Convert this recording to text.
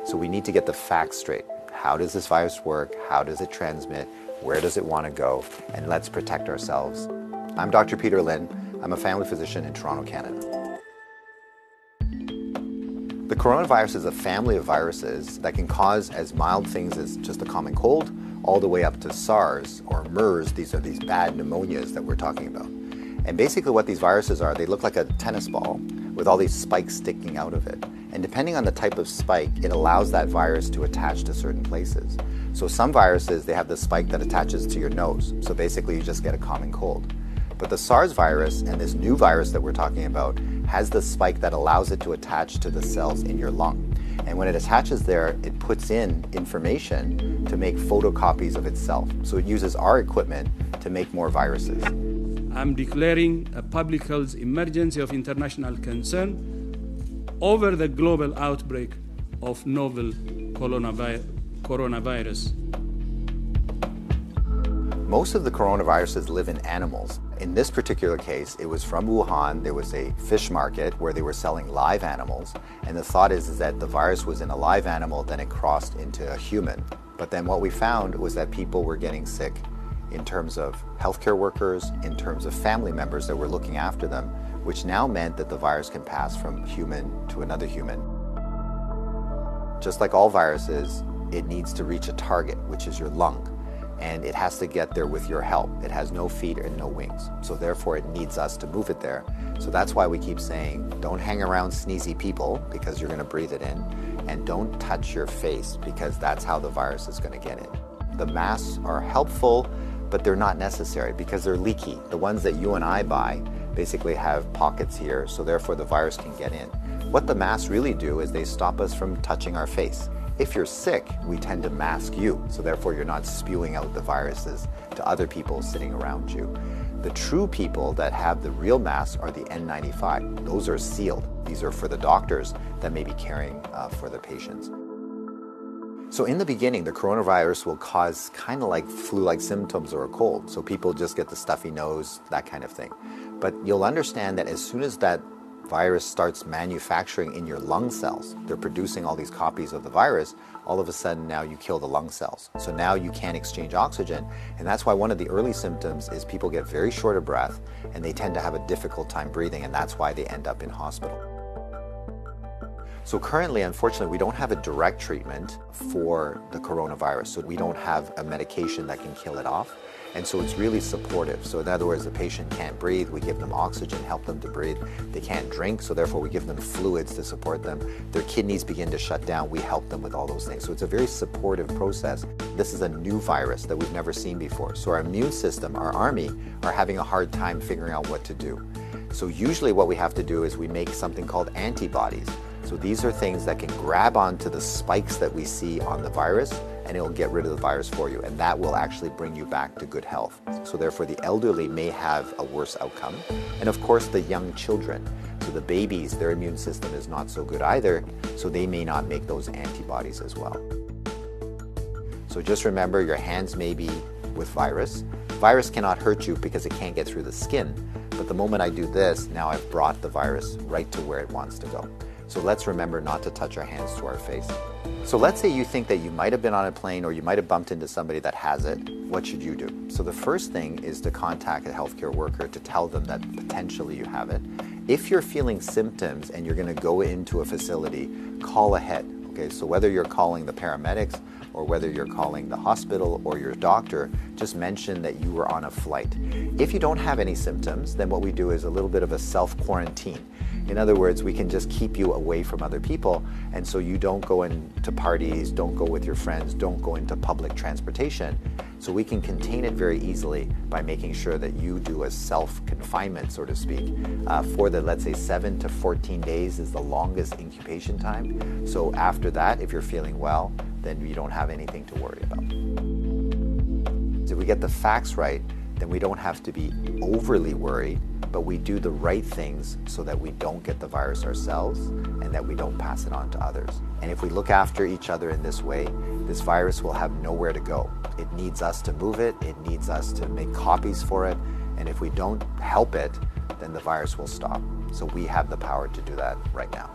So we need to get the facts straight. How does this virus work? How does it transmit? Where does it want to go? And let's protect ourselves. I'm Dr. Peter Lin. I'm a family physician in Toronto, Canada. The coronavirus is a family of viruses that can cause as mild things as just a common cold, all the way up to SARS or MERS. These are these bad pneumonias that we're talking about. And basically what these viruses are, they look like a tennis ball with all these spikes sticking out of it. And depending on the type of spike, it allows that virus to attach to certain places. So some viruses, they have the spike that attaches to your nose. So basically you just get a common cold. But the SARS virus and this new virus that we're talking about has the spike that allows it to attach to the cells in your lung. And when it attaches there, it puts in information to make photocopies of itself. So it uses our equipment to make more viruses. I'm declaring a public health emergency of international concern over the global outbreak of novel coronavirus. Most of the coronaviruses live in animals. In this particular case, it was from Wuhan. There was a fish market where they were selling live animals. And the thought is that the virus was in a live animal, then it crossed into a human. But then what we found was that people were getting sick in terms of healthcare workers, in terms of family members that were looking after them, which now meant that the virus can pass from human to another human. Just like all viruses, it needs to reach a target, which is your lung. And it has to get there with your help. It has no feet and no wings. So therefore it needs us to move it there. So that's why we keep saying, don't hang around sneezy people because you're gonna breathe it in. And don't touch your face because that's how the virus is gonna get in. The masks are helpful, but they're not necessary because they're leaky. The ones that you and I buy basically have pockets here, so therefore the virus can get in. What the masks really do is they stop us from touching our face. If you're sick, we tend to mask you, so therefore you're not spewing out the viruses to other people sitting around you. The true people that have the real masks are the N95. Those are sealed. These are for the doctors that may be caring for the patients. So in the beginning, the coronavirus will cause kind of like flu-like symptoms or a cold. So people just get the stuffy nose, that kind of thing. But you'll understand that as soon as that virus starts manufacturing in your lung cells, they're producing all these copies of the virus, all of a sudden now you kill the lung cells. So now you can't exchange oxygen. And that's why one of the early symptoms is people get very short of breath and they tend to have a difficult time breathing, and that's why they end up in hospital. So currently, unfortunately, we don't have a direct treatment for the coronavirus. So we don't have a medication that can kill it off. And so it's really supportive. So in other words, the patient can't breathe, we give them oxygen, help them to breathe. They can't drink, so therefore we give them fluids to support them. Their kidneys begin to shut down, we help them with all those things. So it's a very supportive process. This is a new virus that we've never seen before. So our immune system, our army, are having a hard time figuring out what to do. So usually what we have to do is we make something called antibodies. So these are things that can grab onto the spikes that we see on the virus, and it'll get rid of the virus for you, and that will actually bring you back to good health. So therefore the elderly may have a worse outcome, and of course the young children. So the babies, their immune system is not so good either, so they may not make those antibodies as well. So just remember, your hands may be with virus. Virus cannot hurt you because it can't get through the skin, but the moment I do this, now I've brought the virus right to where it wants to go. So let's remember not to touch our hands to our face. So let's say you think that you might have been on a plane or you might have bumped into somebody that has it. What should you do? So the first thing is to contact a healthcare worker to tell them that potentially you have it. If you're feeling symptoms and you're going to go into a facility, call ahead. Okay, so whether you're calling the paramedics or whether you're calling the hospital or your doctor, just mention that you were on a flight. If you don't have any symptoms, then what we do is a little bit of a self-quarantine. In other words, we can just keep you away from other people, and so you don't go into parties, don't go with your friends, don't go into public transportation. So we can contain it very easily by making sure that you do a self-confinement, so to speak. For the, let's say, 7 to 14 days is the longest incubation time. So after that, if you're feeling well, then you don't have anything to worry about. If we get the facts right, then we don't have to be overly worried, but we do the right things so that we don't get the virus ourselves and that we don't pass it on to others. And if we look after each other in this way, this virus will have nowhere to go. It needs us to move it, it needs us to make copies for it, and if we don't help it, then the virus will stop. So we have the power to do that right now.